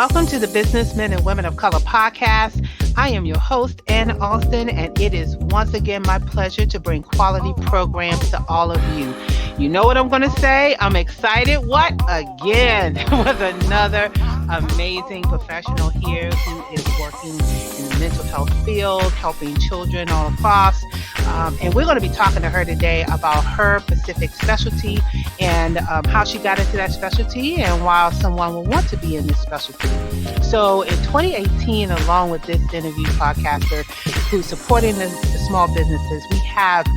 Welcome to the Businessmen and Women of Color podcast. I am your host, Ann Alston, and it is once again my pleasure to bring quality programs to all of you. You know what I'm going to say? I'm excited. What? Again, with another amazing professional here who is working in the mental health field, helping children all across. And we're going to be talking to her today about her specific specialty and how she got into that specialty and why someone will want to be in this specialty. So in 2018, along with this interview podcaster who's supporting the small businesses, we have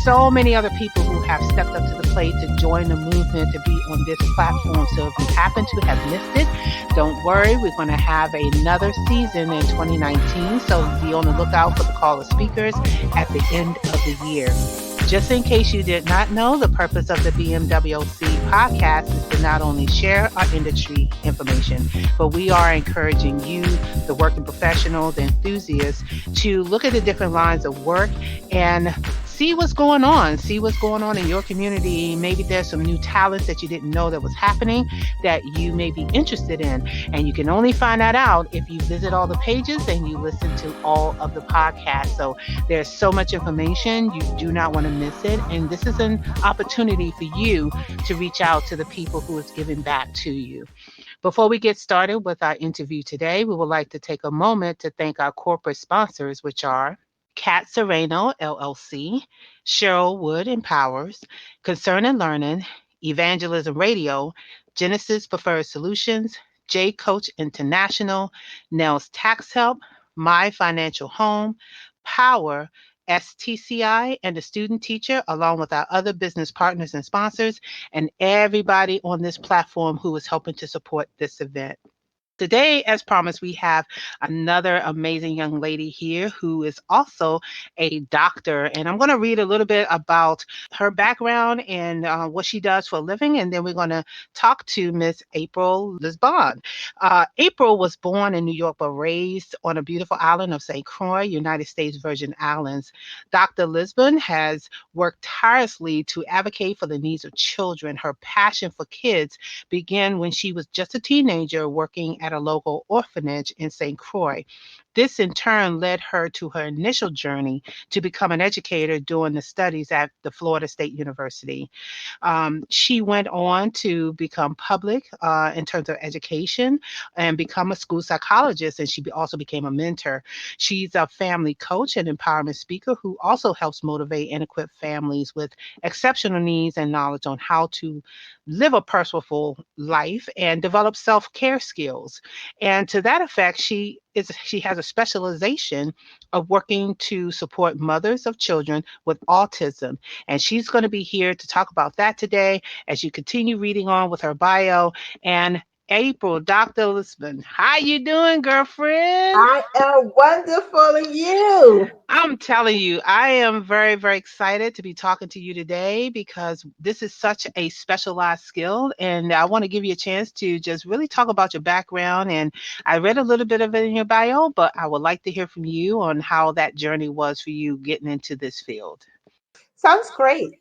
so many other people who have stepped up to the plate to join the movement to be on this platform. So if you happen to have missed it, don't worry. We're going to have another season in 2019. So be on the lookout for the call of speakers at the end of the year. Just in case you did not know, the purpose of the BMWC podcast is to not only share our industry information, but we are encouraging you, the working professional, the enthusiasts, to look at the different lines of work and see what's going on. See what's going on in your community. Maybe there's some new talents that you didn't know that was happening that you may be interested in. And you can only find that out if you visit all the pages and you listen to all of the podcasts. So there's so much information. You do not want to miss it. And this is an opportunity for you to reach out to the people who is giving back to you. Before we get started with our interview today, we would like to take a moment to thank our corporate sponsors, which are Kat Serrano, LLC, Cheryl Wood Empowers, Concern and Learning, Evangelism Radio, Genesis Preferred Solutions, J Coach International, Nels Tax Help, My Financial Home, Power, STCI, and the Student Teacher, along with our other business partners and sponsors, and everybody on this platform who is helping to support this event. Today, as promised, we have another amazing young lady here who is also a doctor. And I'm going to read a little bit about her background and what she does for a living. And then we're going to talk to Miss April Lisbon. April was born in New York, but raised on a beautiful island of St. Croix, United States Virgin Islands. Dr. Lisbon has worked tirelessly to advocate for the needs of children. Her passion for kids began when she was just a teenager working at a local orphanage in St. Croix. This in turn led her to her initial journey to become an educator during the studies at the Florida State University. She went on to become public in terms of education and become a school psychologist, and she also became a mentor. She's a family coach and empowerment speaker who also helps motivate and equip families with exceptional needs and knowledge on how to live a purposeful life and develop self-care skills. And to that effect, she has a specialization of working to support mothers of children with autism. And she's going to be here to talk about that today as you continue reading on with her bio. And April, Dr. Lisbon, how you doing, girlfriend? I am wonderful, and you? I'm telling you, I am very, very excited to be talking to you today because this is such a specialized skill. And I want to give you a chance to just really talk about your background. And I read a little bit of it in your bio, but I would like to hear from you on how that journey was for you getting into this field. Sounds great.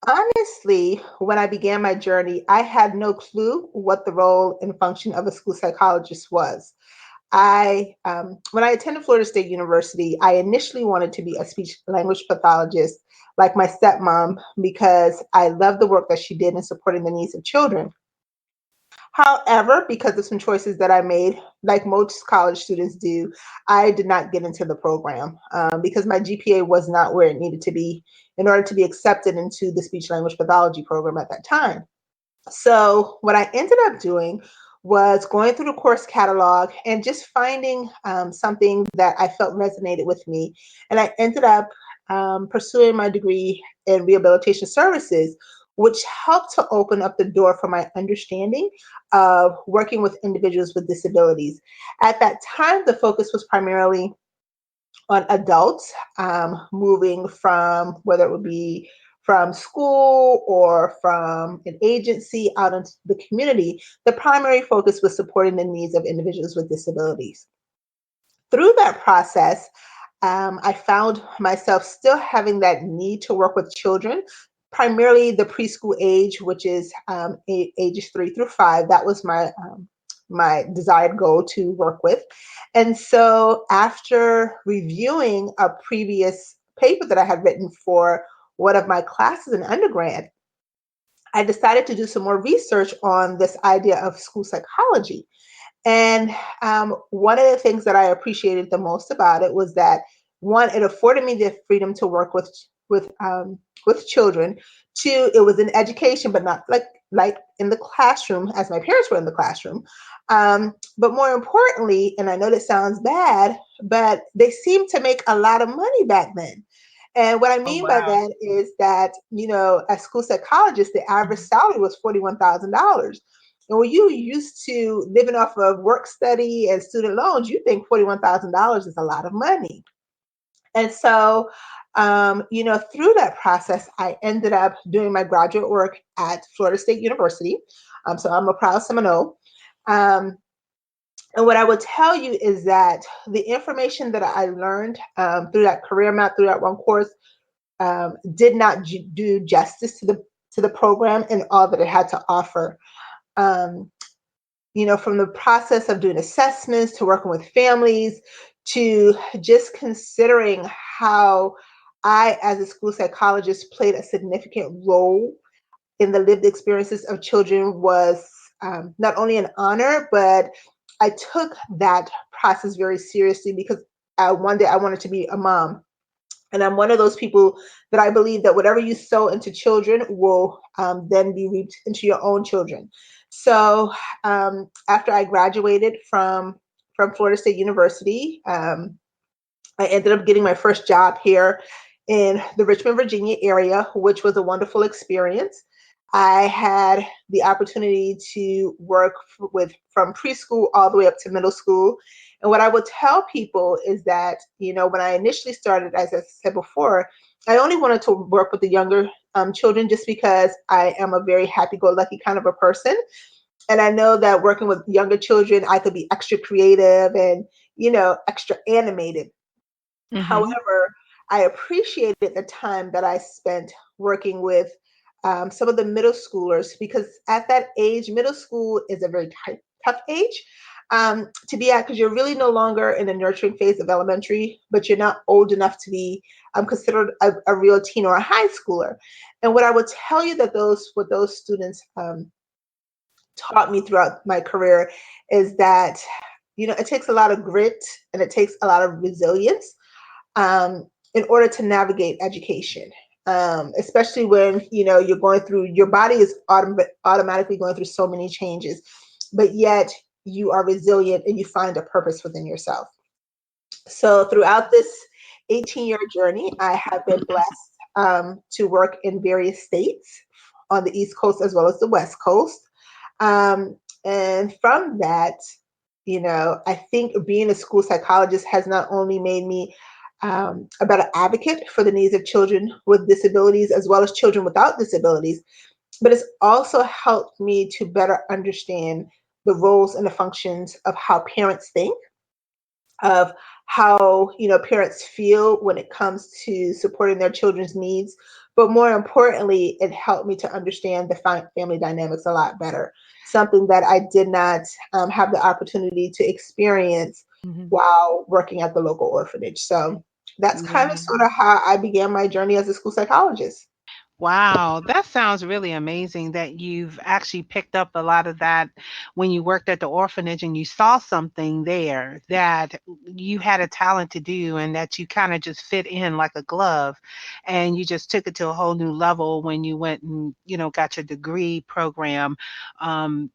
Honestly, when I began my journey, I had no clue what the role and function of a school psychologist was. When I attended Florida State University, I initially wanted to be a speech language pathologist like my stepmom because I loved the work that she did in supporting the needs of children. However, because of some choices that I made, like most college students do, I did not get into the program because my GPA was not where it needed to be in order to be accepted into the speech language pathology program at that time. So what I ended up doing was going through the course catalog and just finding something that I felt resonated with me. And I ended up pursuing my degree in rehabilitation services, which helped to open up the door for my understanding of working with individuals with disabilities. At that time, the focus was primarily on adults moving from, whether it would be from school or from an agency out into the community. The primary focus was supporting the needs of individuals with disabilities. Through that process, I found myself still having that need to work with children, primarily the preschool age, which is ages 3 through 5. That was my my desired goal to work with. And so after reviewing a previous paper that I had written for one of my classes in undergrad, I decided to do some more research on this idea of school psychology. And one of the things that I appreciated the most about it was that one, it afforded me the freedom to work with children. Two, it was an education, but not like in the classroom as my parents were in the classroom. But more importantly, and I know this sounds bad, but they seemed to make a lot of money back then. And what I Oh, mean by wow. that is that, as school psychologists, the average salary was $41,000. And when you used to living off of work study and student loans, you think $41,000 is a lot of money. And so, through that process, I ended up doing my graduate work at Florida State University. So I'm a proud Seminole. Um, and what I would tell you is that the information that I learned through that career map, through that one course, did not do justice to the program and all that it had to offer. Um, from the process of doing assessments to working with families to just considering how I, as a school psychologist, played a significant role in the lived experiences of children was not only an honor, but I took that process very seriously because one day I wanted to be a mom. And I'm one of those people that I believe that whatever you sow into children will then be reaped into your own children. So after I graduated from Florida State University, I ended up getting my first job here in the Richmond, Virginia area, which was a wonderful experience. I had the opportunity to work with from preschool all the way up to middle school. And what I would tell people is that, when I initially started, as I said before, I only wanted to work with the younger children just because I am a very happy-go-lucky kind of a person. And I know that working with younger children, I could be extra creative and, extra animated. Mm-hmm. However, I appreciated the time that I spent working with some of the middle schoolers because at that age, middle school is a very tough age to be at because you're really no longer in the nurturing phase of elementary, but you're not old enough to be considered a real teen or a high schooler. And what I would tell you that what those students taught me throughout my career is that it takes a lot of grit and it takes a lot of resilience in order to navigate education, especially when you're going through your body is automatically going through so many changes, but yet you are resilient and you find a purpose within yourself. So throughout this 18-year journey, I have been blessed to work in various states on the East Coast as well as the West Coast. And from that, I think being a school psychologist has not only made me a better advocate for the needs of children with disabilities as well as children without disabilities, but it's also helped me to better understand the roles and the functions of how parents think, of how parents feel when it comes to supporting their children's needs. But more importantly, it helped me to understand the family dynamics a lot better, something that I did not have the opportunity to experience Mm-hmm. while working at the local orphanage. So that's kind of Yeah. sort of how I began my journey as a school psychologist. Wow, that sounds really amazing that you've actually picked up a lot of that when you worked at the orphanage and you saw something there that you had a talent to do and that you kind of just fit in like a glove. And you just took it to a whole new level when you went and, got your degree program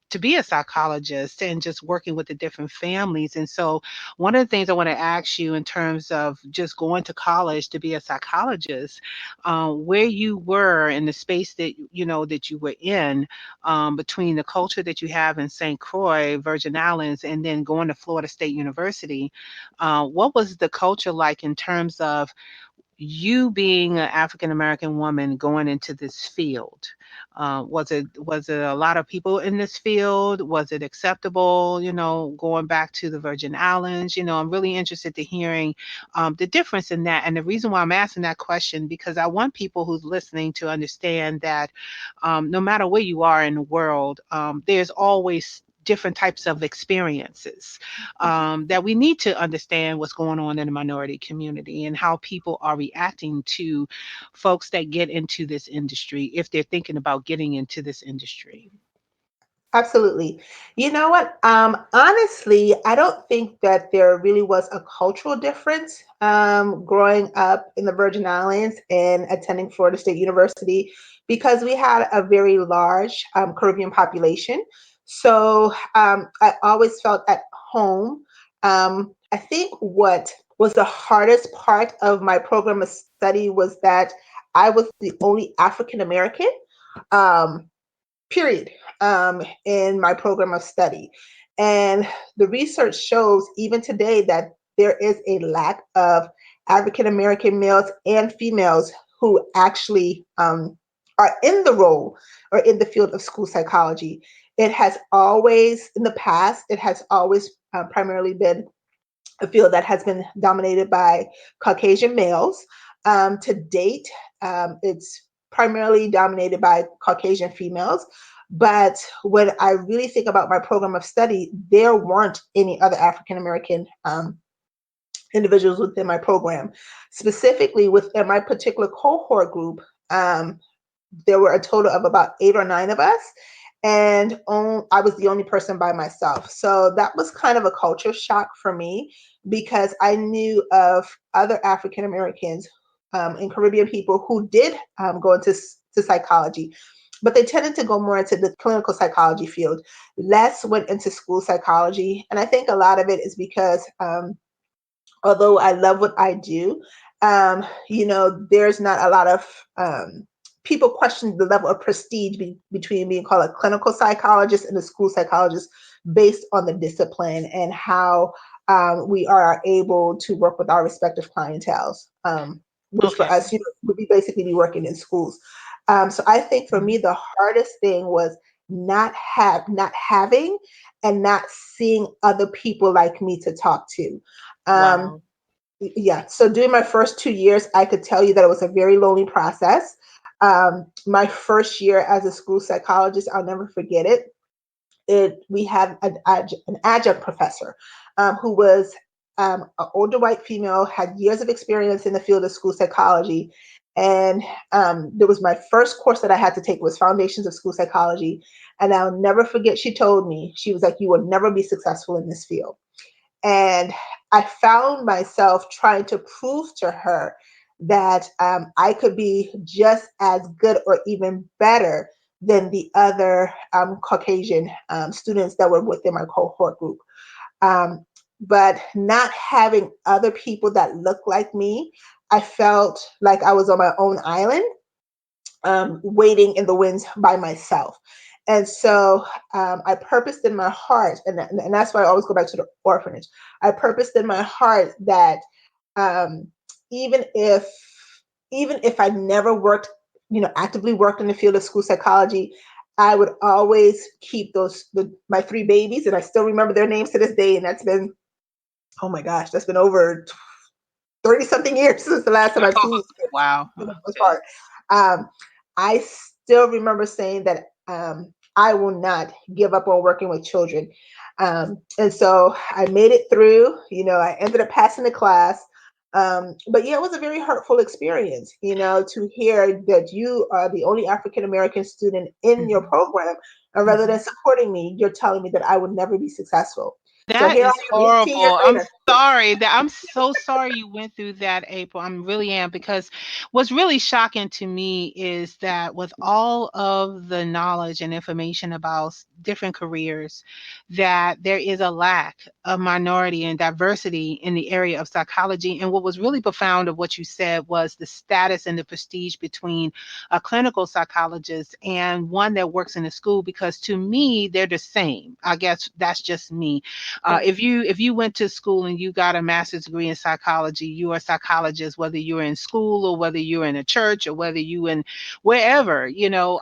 to be a psychologist and just working with the different families. And so, one of the things I want to ask you in terms of just going to college to be a psychologist, where you were in the space that that you were in, between the culture that you have in St. Croix, Virgin Islands, and then going to Florida State University. What was the culture like in terms of you being an African American woman going into this field? Was it a lot of people in this field? Was it acceptable? Going back to the Virgin Islands. I'm really interested to hearing the difference in that. And the reason why I'm asking that question because I want people who's listening to understand that no matter where you are in the world, there's always different types of experiences, that we need to understand what's going on in the minority community and how people are reacting to folks that get into this industry if they're thinking about getting into this industry. Absolutely. You know what? Honestly, I don't think that there really was a cultural difference growing up in the Virgin Islands and attending Florida State University because we had a very large Caribbean population. So I always felt at home. I think what was the hardest part of my program of study was that I was the only African American. Um, Period, in my program of study. And the research shows even today that there is a lack of African American males and females who actually are in the role or in the field of school psychology. It has always, in the past, it has always primarily been a field that has been dominated by Caucasian males. To date, it's primarily dominated by Caucasian females. But when I really think about my program of study, there weren't any other African American individuals within my program. Specifically, within my particular cohort group, there were a total of about 8 or 9 of us, and I was the only person by myself. So that was kind of a culture shock for me because I knew of other African Americans and Caribbean people who did go into to psychology, but they tended to go more into the clinical psychology field. Less went into school psychology, and I think a lot of it is because although I love what I do, there's not a lot of people question the level of prestige between being called a clinical psychologist and a school psychologist based on the discipline and how we are able to work with our respective clienteles, which for Okay. us, would be basically be working in schools. So I think for me, the hardest thing was not having and not seeing other people like me to talk to. Um, Wow. yeah, so during my first 2 years, I could tell you that it was a very lonely process. My first year as a school psychologist, I'll never forget it. We had an adjunct professor who was an older white female, had years of experience in the field of school psychology. And there was my first course that I had to take was Foundations of School Psychology. And I'll never forget, she told me, she was like, "You will never be successful in this field." And I found myself trying to prove to her that I could be just as good or even better than the other Caucasian students that were within my cohort group. Um, but not having other people that looked like me, I felt like I was on my own island, waiting in the winds by myself. And so I purposed in my heart, and that's why I always go back to the orphanage. I purposed in my heart that um, even if even if I never worked, actively worked in the field of school psychology, I would always keep my 3 babies, and I still remember their names to this day. And that's been, oh my gosh, that's been over 30 something years since the last time I've seen these kids, Wow. for the most Okay. part. Um, I still remember saying that I will not give up on working with children. And so I made it through, I ended up passing the class. But yeah, it was a very hurtful experience, to hear that you are the only African American student in your Mhm. program. And rather Mhm. than supporting me, you're telling me that I would never be successful. So That here I is am 18 years horrible. I'm later. sorry that I'm so sorry you went through that, April. I really am, because what's really shocking to me is that with all of the knowledge and information about different careers, that there is a lack of minority and diversity in the area of psychology. And what was really profound of what you said was the status and the prestige between a clinical psychologist and one that works in a school, because to me, they're the same. I guess that's just me. Yeah. If you went to school and when you got a master's degree in psychology, you're a psychologist, whether you're in school or whether you're in a church or whether you in wherever,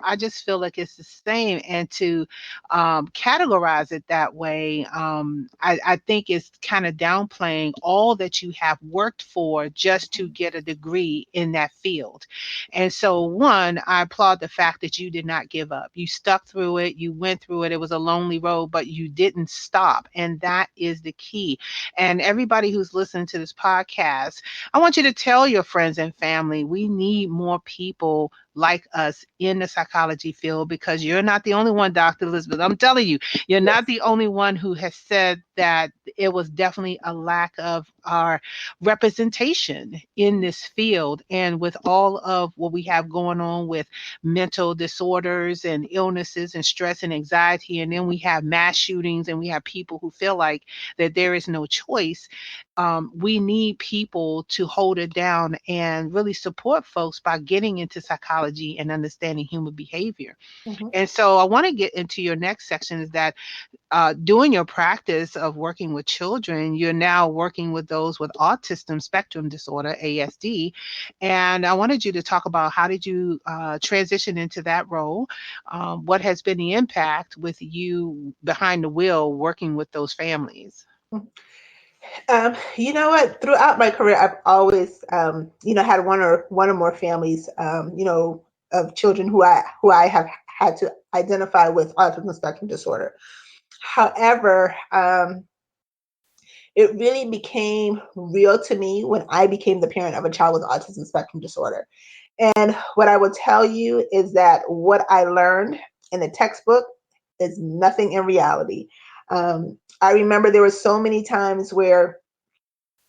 I just feel like it's the same. And to categorize it that way, I think it's kind of downplaying all that you have worked for just to get a degree in that field. And so, one, I applaud the fact that you did not give up. You stuck through it, you went through it. It was a lonely road, but you didn't stop. And that is the key. And everybody who's listening to this podcast, I want you to tell your friends and family we need more people like us in the psychology field, because you're not the only one, Dr. Elizabeth. I'm telling you, you're not Yes. the only one who has said that it was definitely a lack of our representation in this field. And with all of what we have going on with mental disorders and illnesses and stress and anxiety, and then we have mass shootings and we have people who feel like that there is no choice. We need people to hold it down and really support folks by getting into psychology and understanding human behavior. Mhm. And so I want to get into your next section, is that doing your practice of working with children, you're now working with those with autism spectrum disorder, ASD. And I wanted you to talk about how did you transition into that role? What has been the impact with you behind the wheel working with those families? You know what? Throughout my career, I've always, had one or more families, of children who I have had to identify with autism spectrum disorder. However, it really became real to me when I became the parent of a child with autism spectrum disorder. And what I will tell you is that what I learned in the textbook is nothing in reality. I remember there were so many times where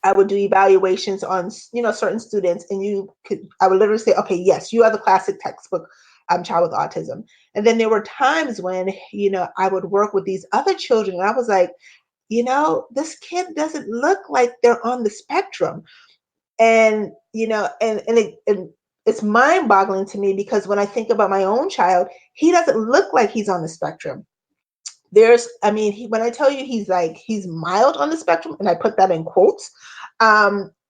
I would do evaluations on, certain students, and I would literally say, okay, yes, you are the classic textbook child with autism. And then there were times when, I would work with these other children, and I was like, this kid doesn't look like they're on the spectrum. And, and it's mind boggling to me, because when I think about my own child, he doesn't look like he's on the spectrum. When I tell you he's mild on the spectrum, and I put that in quotes,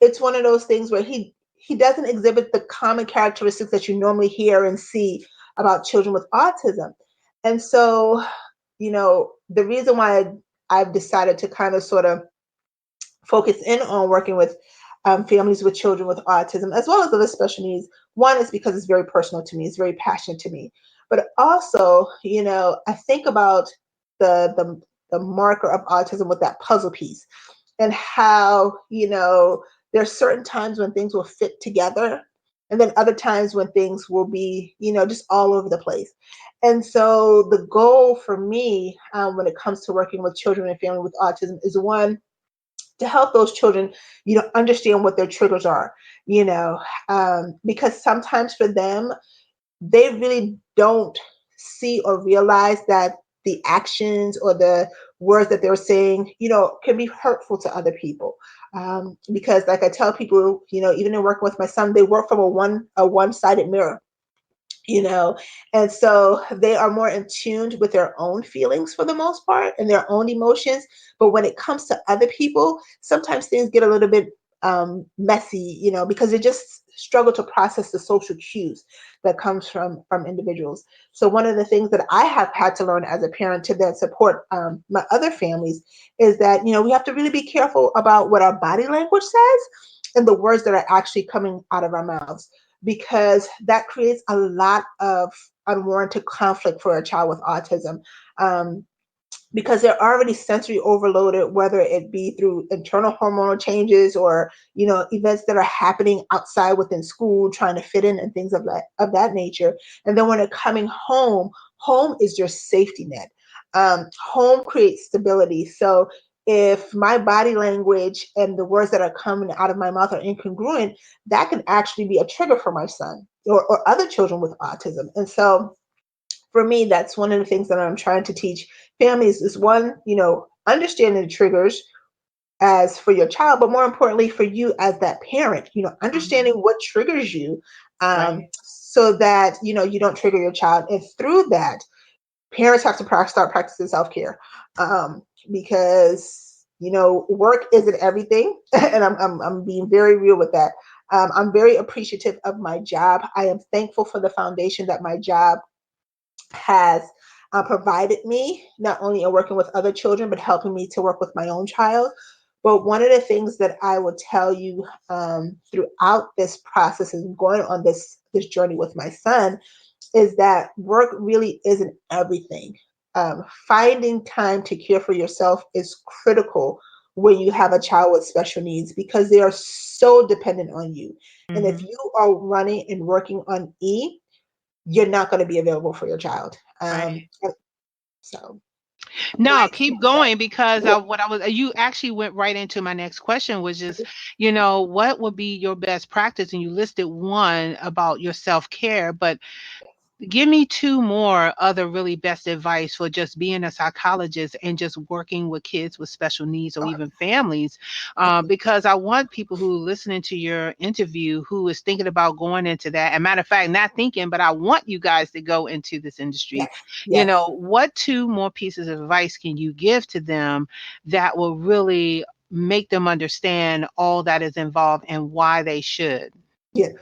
it's one of those things where he doesn't exhibit the common characteristics that you normally hear and see about children with autism. And so, the reason why I've decided to kind of sort of focus in on working with families with children with autism, as well as other special needs. One is because it's very personal to me, it's very passionate to me. But also, I think about the marker of autism with that puzzle piece, and how, there's certain times when things will fit together, and then other times when things will be, just all over the place. And so the goal for me, when it comes to working with children and families with autism, is one, to help those children, understand what their triggers are, because sometimes for them, they really don't see or realize that the actions or the words that they're saying, can be hurtful to other people. Because like I tell people, even in working with my son, they work from a one-sided mirror, you know and so they are more in tune with their own feelings for the most part, and their own emotions. But when it comes to other people, sometimes things get a little bit messy, because they just struggle to process the social cues that comes from individuals. So one of the things that I have had to learn as a parent to then support my other families is that, we have to really be careful about what our body language says and the words that are actually coming out of our mouths, because that creates a lot of unwarranted conflict for a child with autism. Because they're already sensory overloaded, whether it be through internal hormonal changes or, events that are happening outside within school, trying to fit in and things of that nature. And then when they're coming home, home is your safety net. Home creates stability. So if my body language and the words that are coming out of my mouth are incongruent, that can actually be a trigger for my son or other children with autism. And so for me, that's one of the things that I'm trying to teach families is one, understanding the triggers as for your child, but more importantly for you as that parent, understanding Mhm. what triggers you, Right. so that, you don't trigger your child. And through that, parents have to start practicing self-care, because Work isn't everything, and I'm being very real with that. I'm very appreciative of my job. I am thankful for the foundation that my job has provided me, not only in working with other children, but helping me to work with my own child. But one of the things that I will tell you throughout this process and going on this journey with my son is that work really isn't everything. Finding time to care for yourself is critical when you have a child with special needs because they are so dependent on you. And if Hmm. you are running and working on E, you're not going to be available for your child. Right. So, No, right. keep going because Yeah, you actually went right into my next question, which is, what would be your best practice? And you listed one about your self-care, but give me two more other really best advice for just being a psychologist and just working with kids with special needs or okay. even families. Because I want people who listening to your interview who is thinking about going into that. And matter of fact, not thinking, but I want you guys to go into this industry. Yes, yes. What two more pieces of advice can you give to them that will really make them understand all that is involved and why they should? Yeah.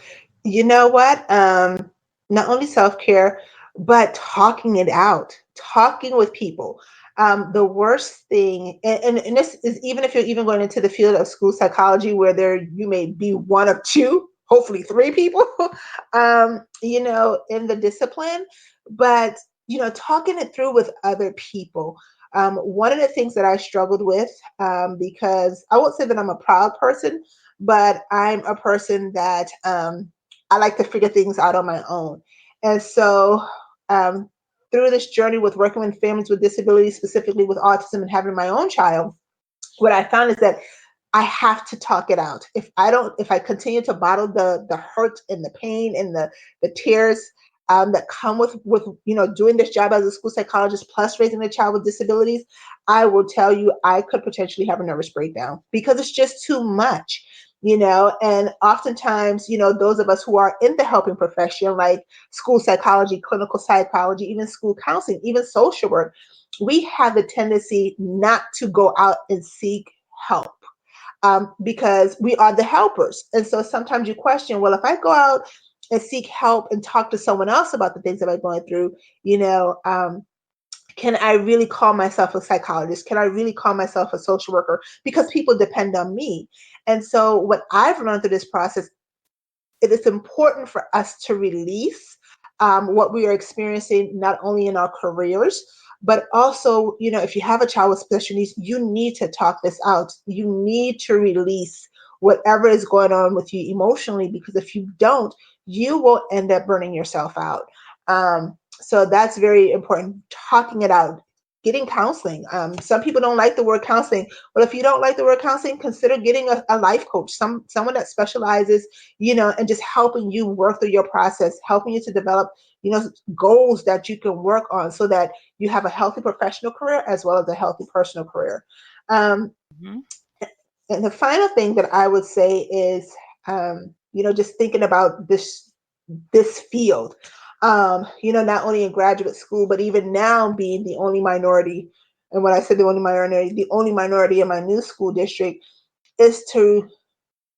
You know what? Not only self care, but talking it out, talking with people. The worst thing, and this is even if you're even going into the field of school psychology, where there you may be one of two, hopefully three people, in the discipline, but talking it through with other people. One of the things that I struggled with, because I won't say that I'm a proud person, but I'm a person that I like to figure things out on my own. And so, um, through this journey with working with families with disabilities, specifically with autism, and having my own child, what I found is that I have to talk it out. If I continue to bottle the hurt and the pain and the tears that come with doing this job as a school psychologist plus raising a child with disabilities, I will tell you I could potentially have a nervous breakdown because it's just too much. And oftentimes, those of us who are in the helping profession, like school psychology, clinical psychology, even school counseling, even social work, we have the tendency not to go out and seek help because we are the helpers. And so sometimes you question, well, if I go out and seek help and talk to someone else about the things that I'm going through, can I really call myself a psychologist? Can I really call myself a social worker? Because people depend on me. And so what I've learned through this process, it is important for us to release what we are experiencing, not only in our careers, but also, if you have a child with special needs, you need to talk this out. You need to release whatever is going on with you emotionally, because if you don't, you will end up burning yourself out. So that's very important. Talking it out, getting counseling. Some people don't like the word counseling, but if you don't like the word counseling, consider getting a life coach, someone that specializes and just helping you work through your process, helping you to develop, goals that you can work on so that you have a healthy professional career as well as a healthy personal career. Um, Hmm. and the final thing that I would say is, just thinking about this field, not only in graduate school, but even now being the only minority. And when I said the only minority in my new school district is to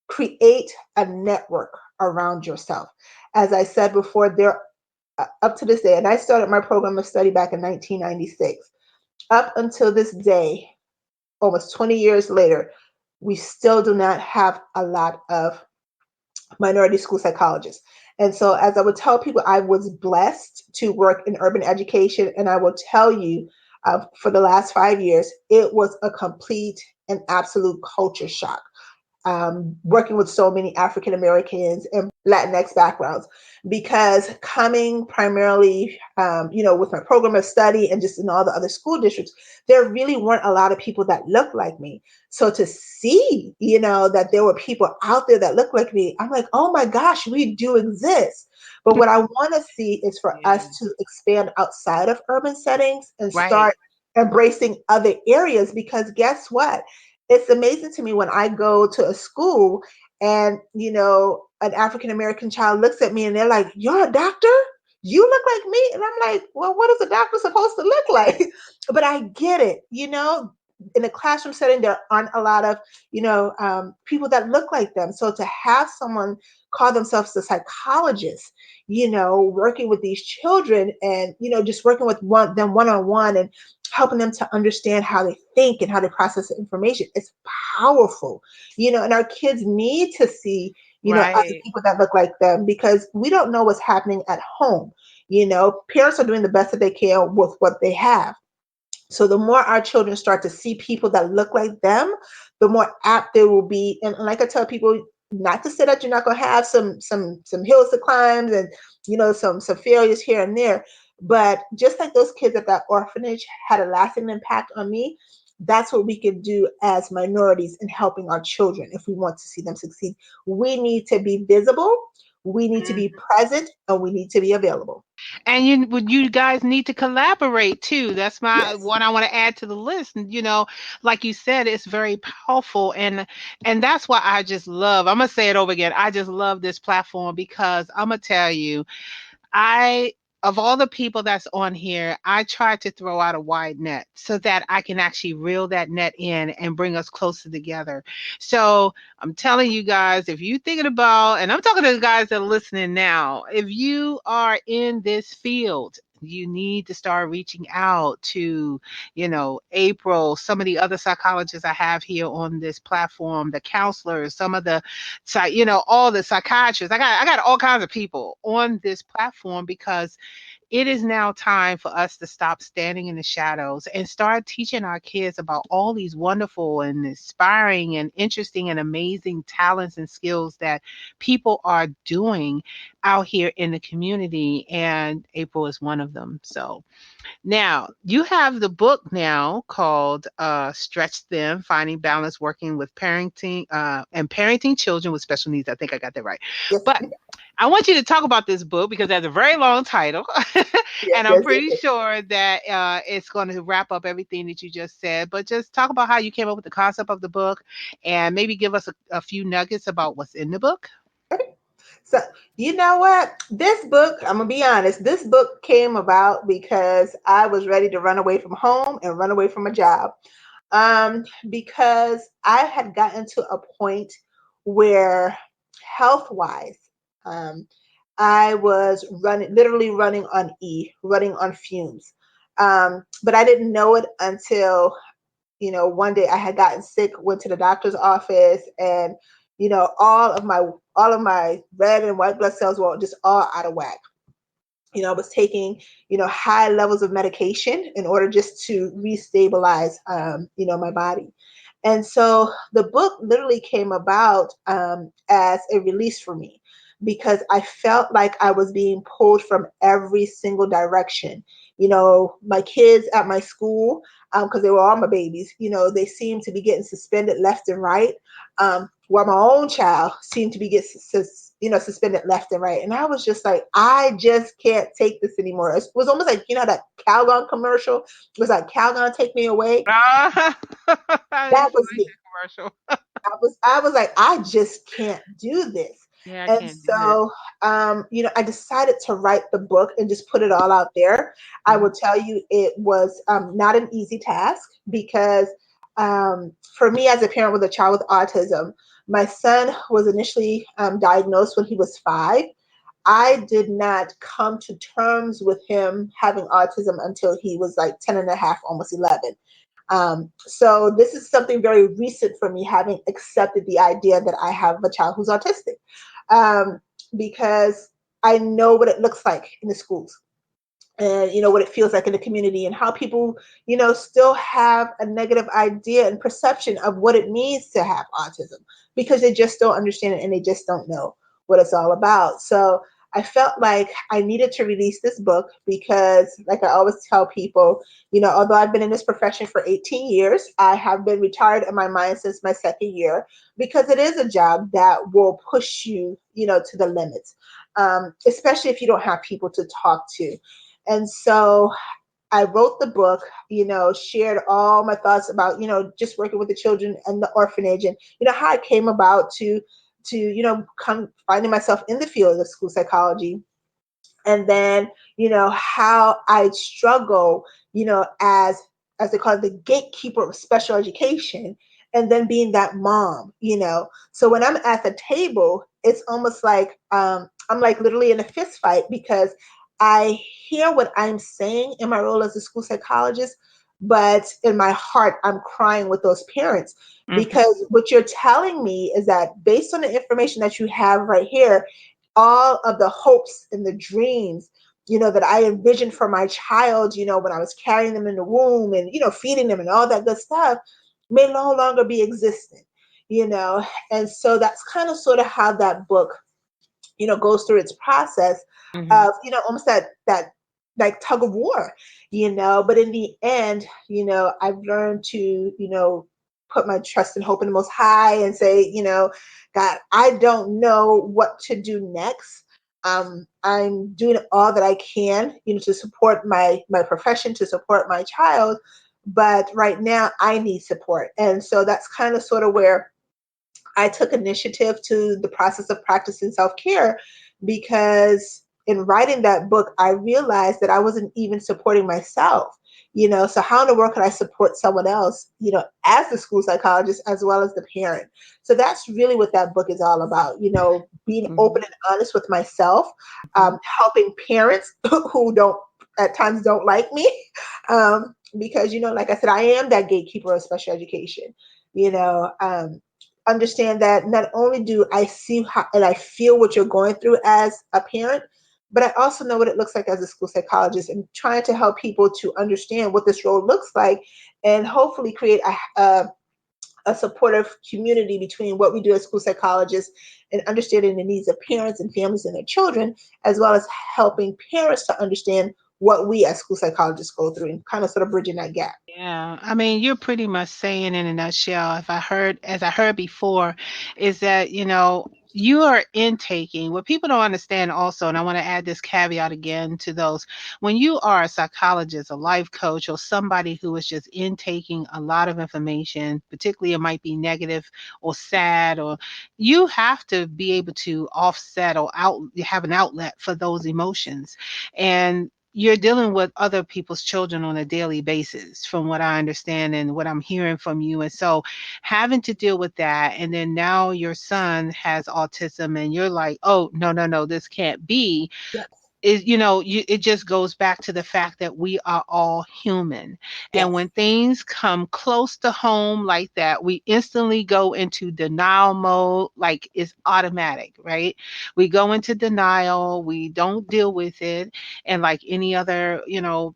create a network around yourself. As I said before, there up to this day, and I started my program of study back in 1996. Up until this day, almost 20 years later, we still do not have a lot of minority school psychologists. And so, as I would tell people, I was blessed to work in urban education, and I will tell you, for the last 5 years, it was a complete and absolute culture shock working with so many African Americans and Latinx backgrounds, because coming primarily, with my program of study and just in all the other school districts, there really weren't a lot of people that looked like me. So to see, that there were people out there that looked like me, I'm like, oh my gosh, we do exist. But what I want to see is for Yeah. us to expand outside of urban settings and Right. start embracing other areas, because guess what? It's amazing to me when I go to a school and, an African American child looks at me and they're like, "You're a doctor? You look like me?" And I'm like, "Well, what is a doctor supposed to look like?" But I get it, in a classroom setting, there aren't a lot of, people that look like them. So to have someone call themselves a psychologist, working with these children and, just working with them one-on-one and helping them to understand how they think and how they process information, it's powerful, and our kids need to see, other Right. people that look like them, because we don't know what's happening at home. Parents are doing the best that they can with what they have. So the more our children start to see people that look like them, the more apt they will be. And like I tell people, not to say that you're not going to have some hills to climb and some failures here and there, but just like those kids at that orphanage had a lasting impact on me, that's what we can do as minorities in helping our children. If we want to see them succeed, we need to be visible, we need to be present, and we need to be available. And you guys need to collaborate too. That's my Yes. one I want to add to the list. Like you said, it's very powerful, and that's why I just love. I'm gonna say it over again. I just love this platform because I'm gonna tell you, I of all the people that's on here, I try to throw out a wide net so that I can actually reel that net in and bring us closer together. So I'm telling you guys, if you're thinking about, and I'm talking to the guys that are listening now, if you are in this field, you need to start reaching out to, April, some of the other psychologists I have here on this platform, the counselors, some of the, all the psychiatrists. I got all kinds of people on this platform because it is now time for us to stop standing in the shadows and start teaching our kids about all these wonderful and inspiring and interesting and amazing talents and skills that people are doing out here in the community. And April is one of them. So now you have the book now called Stretch Them, Finding Balance Working with Parenting and Parenting Children with Special Needs. I think I got that right. Yes. But I want you to talk about this book because it has a very long title. Yes. And I'm Yes. pretty sure that it's going to wrap up everything that you just said. But just talk about how you came up with the concept of the book and maybe give us a few nuggets about what's in the book. So, you know what? This book, I'm going to be honest, this book came about because I was ready to run away from home and run away from a job. Because I had gotten to a point where health wise, um, I was literally running on running on fumes. But I didn't know it until one day I had gotten sick, went to the doctor's office, and all of my red and white blood cells were just all out of whack. I was taking, high levels of medication in order just to restabilize, my body. And so the book literally came about as a release for me because I felt like I was being pulled from every single direction. My kids at my school, because they were all my babies, they seemed to be getting suspended left and right, while my own child seemed to be getting suspended left and right. And I was just like, I just can't take this anymore. It was almost like, that Calgon commercial. It was like, Calgon, take me away. Ah, I That used to was like me. that commercial. I was like, I just can't do this. Yeah, I And can't do it. so, I decided to write the book and just put it all out there. I Mhm. will tell you, it was not an easy task because for me as a parent with a child with autism, my son was initially diagnosed when he was 5. I did not come to terms with him having autism until he was like 10 and a half, almost 11. So this is something very recent for me, having accepted the idea that I have a child who's autistic, um, because I know what it looks like in the schools and what it feels like in the community and how people still have a negative idea and perception of what it means to have autism because they just don't understand it and they just don't know what it's all about. So I felt like I needed to release this book because, like I always tell people, although I've been in this profession for 18 years, I have been retired in my mind since my second year because it is a job that will push you to the limits, especially if you don't have people to talk to. And so I wrote the book, shared all my thoughts about, just working with the children and the orphanage and, how I came about to, come finding myself in the field of school psychology. And then, how I struggle, as as they call it, the gatekeeper of special education, and then being that mom, So when I'm at the table, it's almost like I'm like literally in a fist fight because I hear what I'm saying in my role as a school psychologist, but in my heart, I'm crying with those parents Mhm. because what you're telling me is that based on the information that you have right here, all of the hopes and the dreams, that I envisioned for my child, when I was carrying them in the womb and, feeding them and all that good stuff may no longer be existent, you know? And so that's kind of sort of how that book, goes through its process Mhm. of, almost that like tug of war, but in the end, I've learned to, put my trust and hope in the most high and say, God, I don't know what to do next. I'm doing all that I can, to support my profession, to support my child. But right now I need support. And so that's kind of sort of where I took initiative to the process of practicing self-care because in writing that book, I realized that I wasn't even supporting myself. So how in the world could I support someone else, as the school psychologist as well as the parent? So that's really what that book is all about, being open Mhm. and honest with myself, Mhm. helping parents who don't at times don't like me, because like I said, I am that gatekeeper of special education. Understand that not only do I see how and I feel what you're going through as a parent, but I also know what it looks like as a school psychologist and trying to help people to understand what this role looks like and hopefully create a supportive community between what we do as school psychologists and understanding the needs of parents and families and their children, as well as helping parents to understand what we as school psychologists go through and kind of sort of bridging that gap. Yeah, I mean, you're pretty much saying in a nutshell, if I heard, as I heard before, is that, you are intaking what people don't understand also, and I want to add this caveat again to those. When you are a psychologist, a life coach, or somebody who is just intaking a lot of information, particularly it might be negative or sad, or you have to be able to offset or have an outlet for those emotions. And you're dealing with other people's children on a daily basis, from what I understand and what I'm hearing from you. And so having to deal with that, and then now your son has autism, and you're like, oh, no, no, no, this can't be, Yes. is it just goes back to the fact that we are all human, and Yes. when things come close to home like that, we instantly go into denial mode. Like, it's automatic, right? We go into denial, we don't deal with it, and like any other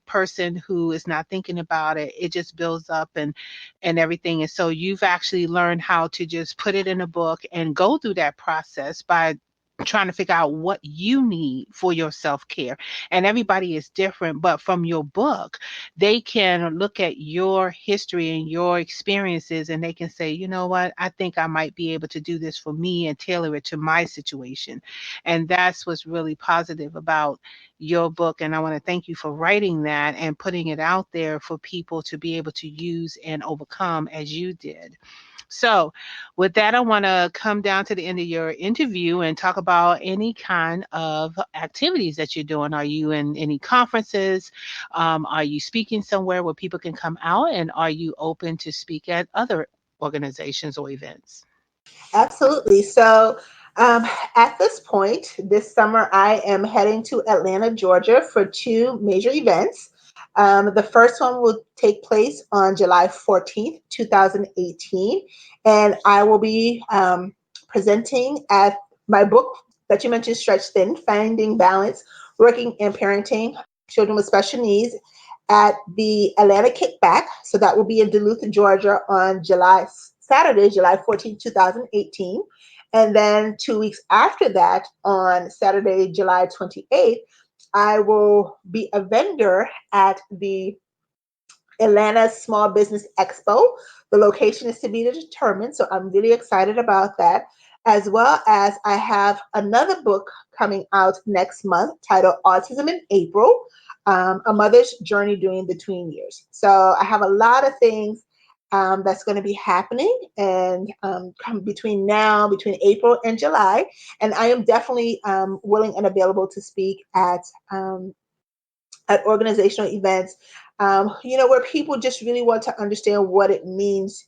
person who is not thinking about it, it just builds up and everything. And so you've actually learned how to just put it in a book and go through that process by trying to figure out what you need for your self-care. And everybody is different, but from your book, they can look at your history and your experiences, and they can say, you know what, I think I might be able to do this for me and tailor it to my situation. And that's what's really positive about your book. And I want to thank you for writing that and putting it out there for people to be able to use and overcome as you did. So, with that, I want to come down to the end of your interview and talk about any kind of activities that you're doing. Are you in any conferences? Are you speaking somewhere where people can come out? And are you open to speak at other organizations or events? Absolutely. So, at this point, this summer, I am heading to Atlanta, Georgia for two major events. The first one will take place on July 14th, 2018, and I will be presenting at my book that you mentioned, Stretch Thin, Finding Balance, Working and Parenting Children with Special Needs at the Atlanta Kickback. So that will be in Duluth, Georgia on Saturday, July 14th, 2018. And then 2 weeks after that, on Saturday, July 28th, I will be a vendor at the Atlanta Small Business Expo. The location is to be determined, so I'm really excited about that. As well as I have another book coming out next month titled Autism in April, A Mother's Journey During the Tween Years. So I have a lot of things that's going to be happening and between April and July. And I am definitely willing and available to speak at organizational events where people just really want to understand what it means,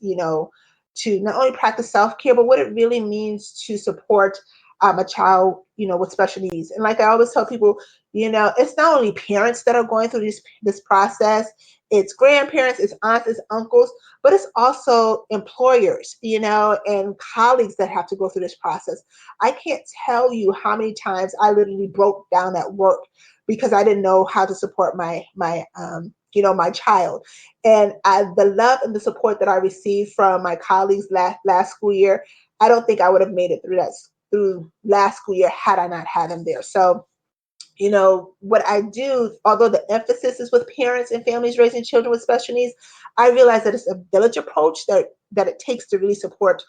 to not only practice self-care, but what it really means to support a child, with special needs. And like I always tell people, it's not only parents that are going through this process, it's grandparents, it's aunts, it's uncles, but it's also employers, and colleagues that have to go through this process. I can't tell you how many times I literally broke down at work because I didn't know how to support my child. And the love and the support that I received from my colleagues last school year, I don't think I would have made it through last school year had I not had them there. So, what I do, although the emphasis is with parents and families raising children with special needs, I realize that it's a village approach that it takes to really support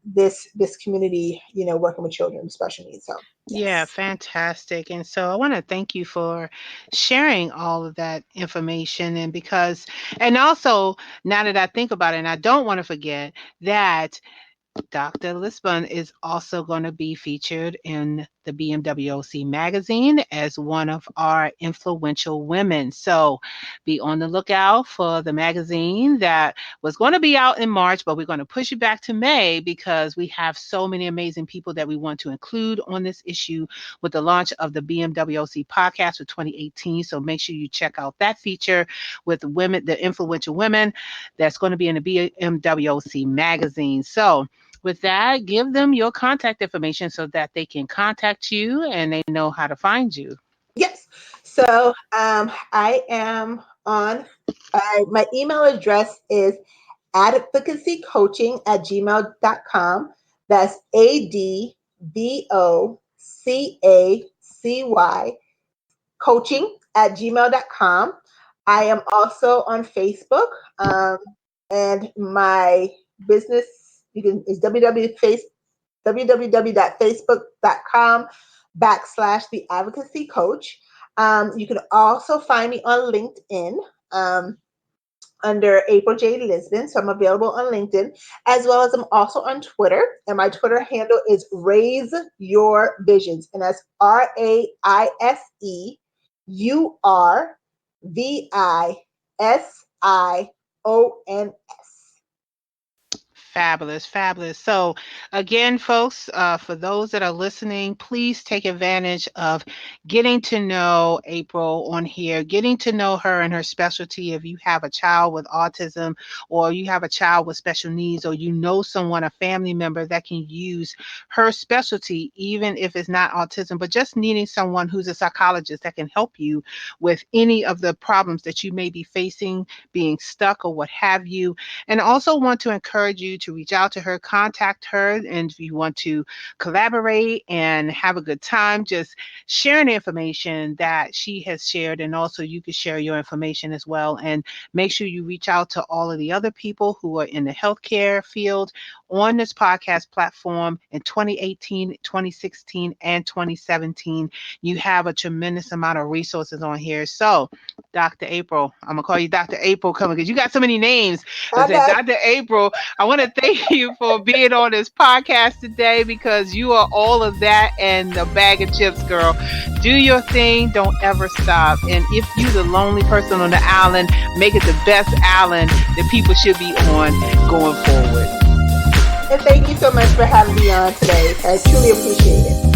this community, working with children with special needs. So, Yeah, yes. fantastic. And so I want to thank you for sharing all of that information. And also, now that I think about it, and I don't want to forget that Dr. Lisbon is also going to be featured in the BMWOC magazine as one of our influential women. So be on the lookout for the magazine that was going to be out in March, but we're going to push it back to May because we have so many amazing people that we want to include on this issue with the launch of the BMWOC podcast for 2018. So make sure you check out that feature with women, the influential women that's going to be in the BMWOC magazine. So with that, give them your contact information so that they can contact you and they know how to find you. Yes. So I am on, my email address is advocacycoaching@gmail.com. That's ADVOCACY coaching@gmail.com. I am also on Facebook, and my business is www.facebook.com/the advocacy coach. You can also find me on LinkedIn, under April J. Lisbon. So I'm available on LinkedIn, as well as I'm also on Twitter. And my Twitter handle is Raise Your Visions. And that's RAISEURVISIONS. Fabulous, fabulous. So, again, folks, for those that are listening, please take advantage of getting to know April on here, getting to know her and her specialty. If you have a child with autism, or you have a child with special needs, or you know someone, a family member that can use her specialty, even if it's not autism, but just needing someone who's a psychologist that can help you with any of the problems that you may be facing, being stuck, or what have you. And also want to encourage you to reach out to her, contact her, and if you want to collaborate and have a good time, just sharing the information that she has shared, and also you can share your information as well. And make sure you reach out to all of the other people who are in the healthcare field on this podcast platform in 2018, 2016, and 2017. You have a tremendous amount of resources on here. So, Dr. April, I'm going to call you Dr. April coming because you got so many names. I said, Okay. Dr. April, I want to thank you for being on this podcast today because you are all of that and a bag of chips, girl. Do your thing. Don't ever stop. And if you're the lonely person on the island, make it the best island that people should be on going forward. And thank you so much for having me on today. I truly appreciate it.